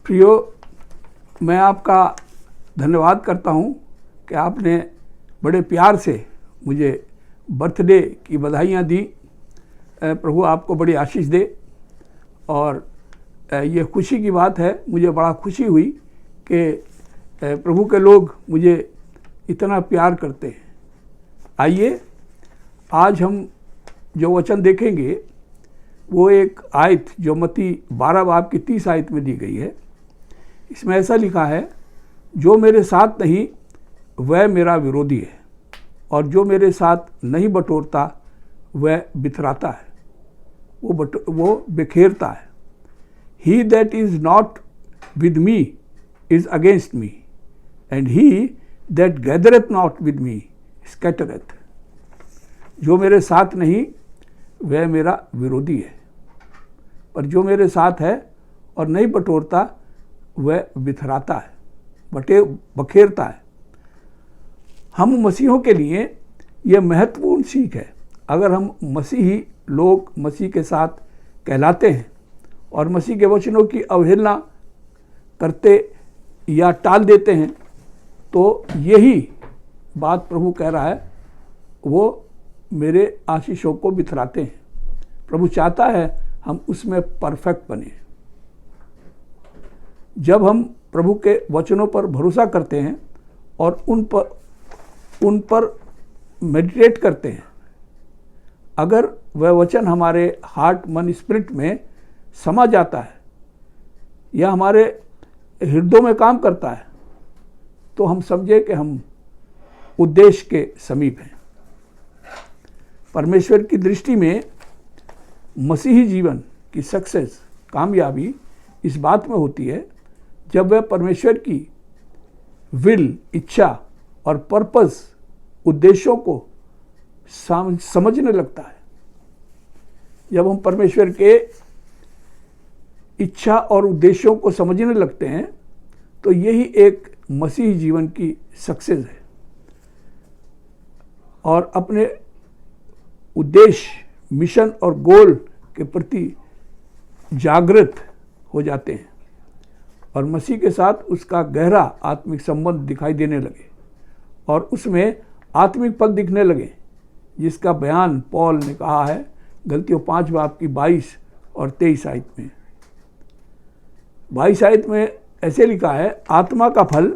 प्रियो, मैं आपका धन्यवाद करता हूँ कि आपने बड़े प्यार से मुझे बर्थडे की बधाइयाँ दी। प्रभु आपको बड़ी आशीष दे। और ये खुशी की बात है, मुझे बड़ा खुशी हुई कि प्रभु के लोग मुझे इतना प्यार करते हैं। आइए आज हम जो वचन देखेंगे वो एक आयत जो मत्ती 12 बाब की 30 आयत में दी गई है। इसमें ऐसा लिखा है, जो मेरे साथ नहीं वह मेरा विरोधी है, और जो मेरे साथ नहीं बटोरता वह बिथराता है, वो बिखेरता है। He that is not with me is against me, and he that gathereth not with me scattereth। जो मेरे साथ नहीं वह मेरा विरोधी है, पर जो मेरे साथ है और नहीं बटोरता वह बिथराता है, बखेरता है। हम मसीहों के लिए यह महत्वपूर्ण सीख है। अगर हम मसीही लोग मसीह के साथ कहलाते हैं और मसीह के वचनों की अवहेलना करते या टाल देते हैं, तो यही बात प्रभु कह रहा है, वो मेरे आशीषों को बिथराते हैं। प्रभु चाहता है हम उसमें परफेक्ट बने। जब हम प्रभु के वचनों पर भरोसा करते हैं और उन पर मेडिटेट करते हैं, अगर वह वचन हमारे हार्ट मन स्पिरिट में समा जाता है या हमारे हृदयों में काम करता है, तो हम समझे कि हम उद्देश्य के समीप हैं। परमेश्वर की दृष्टि में मसीही जीवन की सक्सेस, कामयाबी इस बात में होती है जब वह परमेश्वर की विल, इच्छा और पर्पस, उद्देश्यों को समझने लगता है। जब हम परमेश्वर के इच्छा और उद्देश्यों को समझने लगते हैं, तो यही एक मसीही जीवन की सक्सेस है। और अपने उद्देश्य, मिशन और गोल के प्रति जागृत हो जाते हैं और मसीह के साथ उसका गहरा आत्मिक संबंध दिखाई देने लगे और उसमें आत्मिक फल दिखने लगे, जिसका बयान पौल ने कहा है गलतियों 5 बाब की 22 और 23 आयत में। 22 आयत में ऐसे लिखा है, आत्मा का फल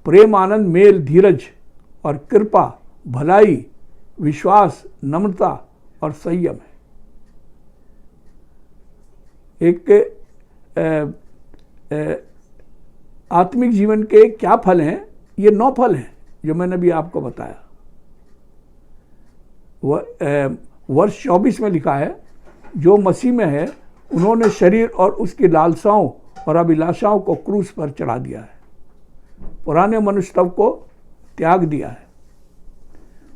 प्रेम, आनंद, मेल, धीरज और कृपा, भलाई, विश्वास, नम्रता और संयम है। एक आत्मिक जीवन के क्या फल हैं? ये 9 फल हैं जो मैंने भी आपको बताया। वर्ष 24 में लिखा है, जो मसीह में है उन्होंने शरीर और उसकी लालसाओं और अभिलाषाओं को क्रूस पर चढ़ा दिया है, पुराने मनुष्य को त्याग दिया है।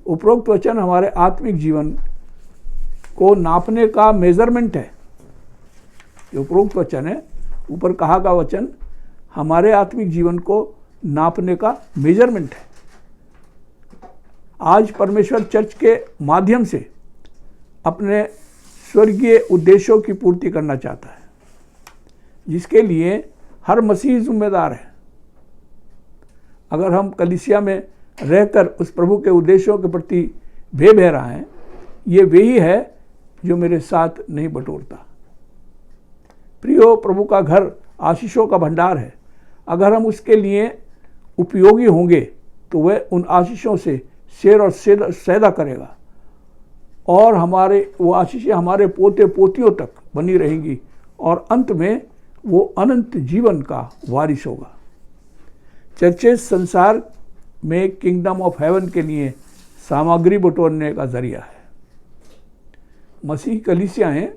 उपरोक्त वचन हमारे आत्मिक जीवन को नापने का मेजरमेंट है। जो उपरोक्त वचन है, ऊपर कहा का वचन हमारे आत्मिक जीवन को नापने का मेजरमेंट है। आज परमेश्वर चर्च के माध्यम से अपने स्वर्गीय उद्देश्यों की पूर्ति करना चाहता है, जिसके लिए हर मसीही जिम्मेदार है। अगर हम कलीसिया में रहकर उस प्रभु के उद्देश्यों के प्रति बह रहे हैं, ये वही है जो मेरे साथ नहीं बटोरता। प्रियो, प्रभु का घर आशीषों का भंडार है। अगर हम उसके लिए उपयोगी होंगे तो वह उन आशीषों से शेर और सैदा करेगा और वो आशीषें हमारे पोते पोतियों तक बनी रहेंगी और अंत में वो अनंत जीवन का वारिस होगा। चर्चेस संसार में किंगडम ऑफ हेवन के लिए सामग्री बटोरने का जरिया है। मसीह कलीसियाएं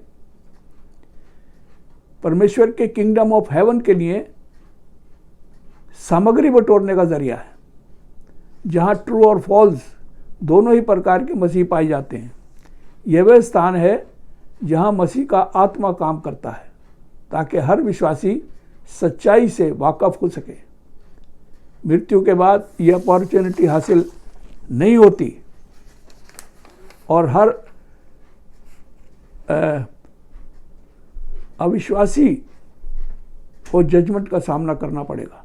परमेश्वर के किंगडम ऑफ हेवन के लिए सामग्री बटोरने का जरिया है, जहां ट्रू और फॉल्स दोनों ही प्रकार के मसीह पाए जाते हैं। यह वह स्थान है जहां मसीह का आत्मा काम करता है, ताकि हर विश्वासी सच्चाई से वाकफ हो सके। मृत्यु के बाद यह अपॉर्चुनिटी हासिल नहीं होती और हर अविश्वासी और जजमेंट का सामना करना पड़ेगा।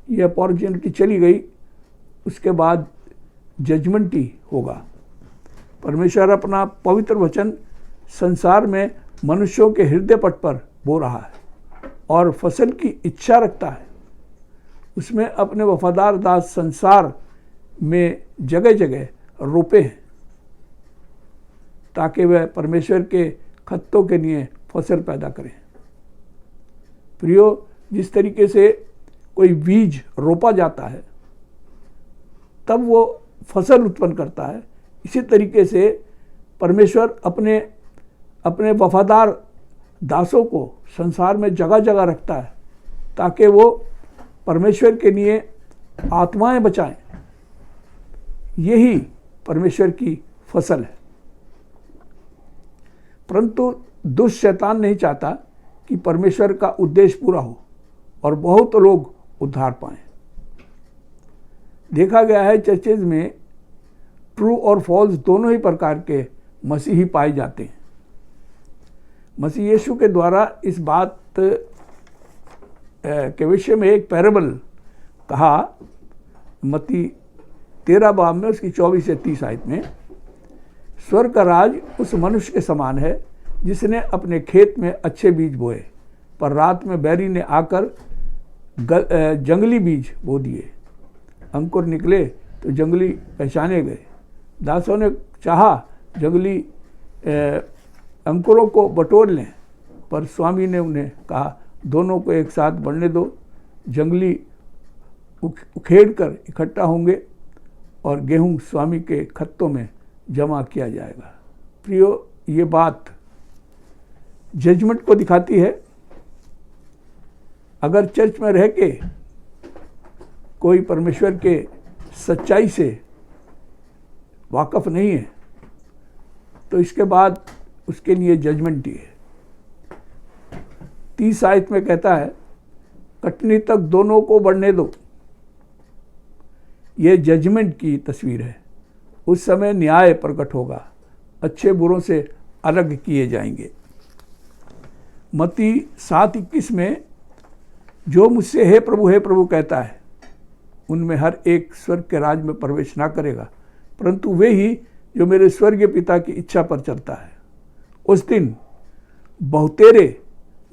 ये अपॉर्चुनिटी चली गई, उसके बाद जजमेंट ही होगा। परमेश्वर अपना पवित्र वचन संसार में मनुष्यों के हृदय पट पर बो रहा है और फसल की इच्छा रखता है। उसमें अपने वफादार दास संसार में जगह जगह रोपे हैं ताकि वह परमेश्वर के खत्तों के लिए फसल पैदा करें। प्रियो, जिस तरीके से कोई बीज रोपा जाता है तब वो फसल उत्पन्न करता है, इसी तरीके से परमेश्वर अपने वफादार दासों को संसार में जगह जगह रखता है ताकि वो परमेश्वर के लिए आत्माएं बचाएं। यही परमेश्वर की फसल है। परंतु दुष्ट शैतान नहीं चाहता कि परमेश्वर का उद्देश्य पूरा हो और बहुत लोग उद्धार पाएं। देखा गया है चर्चेज में ट्रू और फॉल्स दोनों ही प्रकार के मसीही पाए जाते हैं। मसीह यीशु के द्वारा इस बात के विषय में एक पैराबल कहा, मत्ती 13 बाब में उसकी 24 से 30 आयत में, स्वर्ग का राज उस मनुष्य के समान है जिसने अपने खेत में अच्छे बीज बोए, पर रात में बैरी ने आकर जंगली बीज बो दिए। अंकुर निकले तो जंगली पहचाने गए। दासों ने चाहा जंगली अंकुरों को बटोर लें, पर स्वामी ने उन्हें कहा दोनों को एक साथ बढ़ने दो। जंगली उखेड़ कर इकट्ठा होंगे और गेहूं स्वामी के खत्तों में जमा किया जाएगा। प्रियो, ये बात जजमेंट को दिखाती है। अगर चर्च में रह के कोई परमेश्वर के सच्चाई से वाकफ नहीं है तो इसके बाद उसके लिए जजमेंट ही है। 30 आयत में कहता है, कटनी तक दोनों को बढ़ने दो। यह जजमेंट की तस्वीर है। उस समय न्याय प्रकट होगा, अच्छे बुरों से अलग किए जाएंगे। मत्ती 7:21 में, जो मुझसे हे प्रभु कहता है उनमें हर एक स्वर्ग के राज में प्रवेश ना करेगा, परंतु वे ही जो मेरे स्वर्गीय पिता की इच्छा पर चलता है। उस दिन बहुतेरे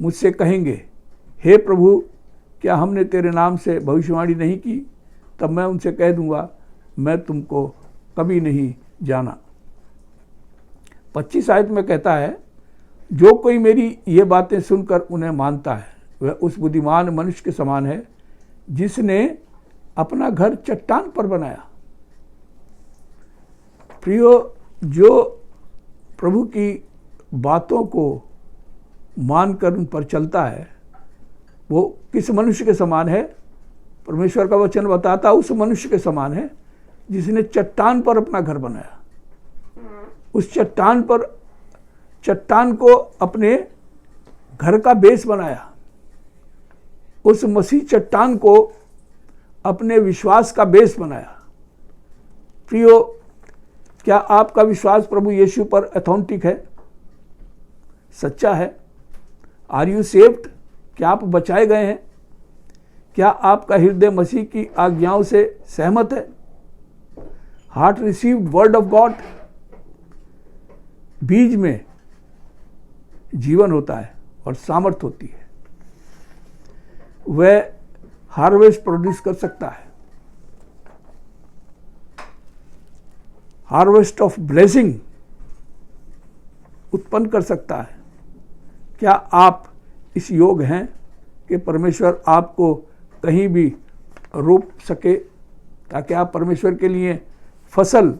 मुझसे कहेंगे, हे प्रभु, क्या हमने तेरे नाम से भविष्यवाणी नहीं की? तब मैं उनसे कह दूंगा, मैं तुमको कभी नहीं जाना। 25 आयत में कहता है, जो कोई मेरी ये बातें सुनकर उन्हें मानता है वह उस बुद्धिमान मनुष्य के समान है जिसने अपना घर चट्टान पर बनाया। प्रियो, जो प्रभु की बातों को मानकर उन पर चलता है वो किस मनुष्य के समान है? परमेश्वर का वचन बताता उस मनुष्य के समान है जिसने चट्टान पर अपना घर बनाया। उस चट्टान को अपने घर का बेस बनाया। उस मसीह चट्टान को अपने विश्वास का बेस बनाया। प्रियो, क्या आपका विश्वास प्रभु यीशु पर अथेंटिक है, सच्चा है? Are you saved? क्या आप बचाए गए हैं? क्या आपका हृदय मसीह की आज्ञाओं से सहमत है? Heart received word of God. बीज में जीवन होता है और सामर्थ होती है, वह हार्वेस्ट प्रोड्यूस कर सकता है, हार्वेस्ट ऑफ ब्लेसिंग उत्पन्न कर सकता है। क्या आप इस योग हैं कि परमेश्वर आपको कहीं भी रोप सके ताकि आप परमेश्वर के लिए फसल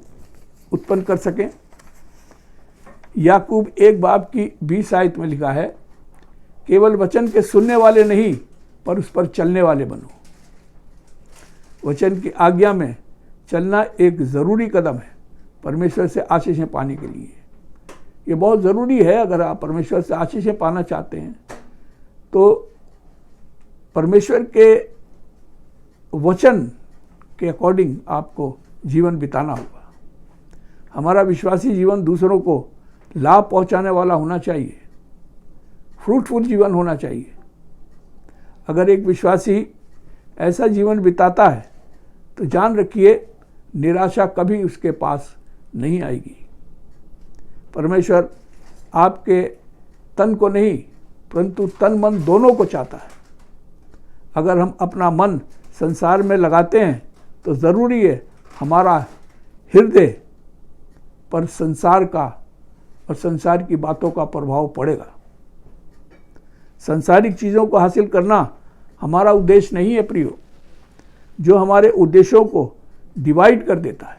उत्पन्न कर सकें? याकूब 1 बाब की 20 आयत में लिखा है, केवल वचन के सुनने वाले नहीं पर उस पर चलने वाले बनो। वचन की आज्ञा में चलना एक ज़रूरी कदम है परमेश्वर से आशीषें पाने के लिए। ये बहुत ज़रूरी है। अगर आप परमेश्वर से आशीषें पाना चाहते हैं तो परमेश्वर के वचन के अकॉर्डिंग आपको जीवन बिताना होगा। हमारा विश्वासी जीवन दूसरों को लाभ पहुंचाने वाला होना चाहिए। फ्रूटफुल जीवन होना चाहिए। अगर एक विश्वासी ऐसा जीवन बिताता है तो जान रखिए निराशा कभी उसके पास नहीं आएगी। परमेश्वर आपके तन को नहीं परंतु तन मन दोनों को चाहता है। अगर हम अपना मन संसार में लगाते हैं तो ज़रूरी है हमारा हृदय पर संसार का और संसार की बातों का प्रभाव पड़ेगा। सांसारिक चीज़ों को हासिल करना हमारा उद्देश्य नहीं है प्रियो, जो हमारे उद्देश्यों को डिवाइड कर देता है।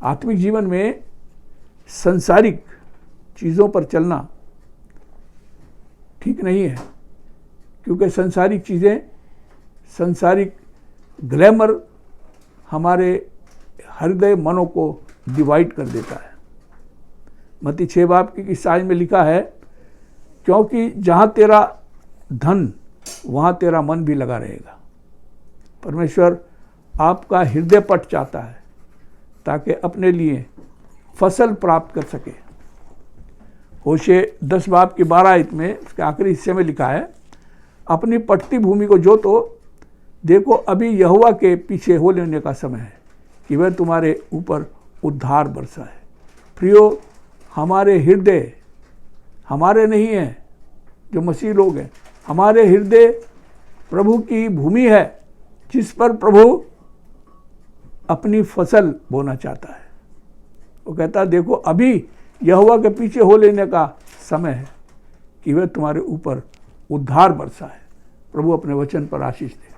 आत्मिक जीवन में सांसारिक चीज़ों पर चलना ठीक नहीं है, क्योंकि सांसारिक चीज़ें, सांसारिक ग्लैमर हमारे हृदय मनों को डिवाइड कर देता है। मत्ती 6 बाब की ईसाई में लिखा है, क्योंकि जहाँ तेरा धन वहाँ तेरा मन भी लगा रहेगा। परमेश्वर आपका हृदय पट चाहता है ताकि अपने लिए फसल प्राप्त कर सके। होशे 10 बाब की 12 आयत में उसके आखिरी हिस्से में लिखा है, अपनी पटती भूमि को जोतो, देखो अभी यहोवा के पीछे हो लेने का समय है कि वह तुम्हारे ऊपर उद्धार बरसाए। प्रियो, हमारे हृदय हमारे नहीं हैं, जो मसीह लोग हैं, हमारे हृदय प्रभु की भूमि है जिस पर प्रभु अपनी फसल बोना चाहता है। वो कहता है देखो अभी यहोवा के पीछे हो लेने का समय है कि वह तुम्हारे ऊपर उद्धार बरसाए। प्रभु अपने वचन पर आशीष दे।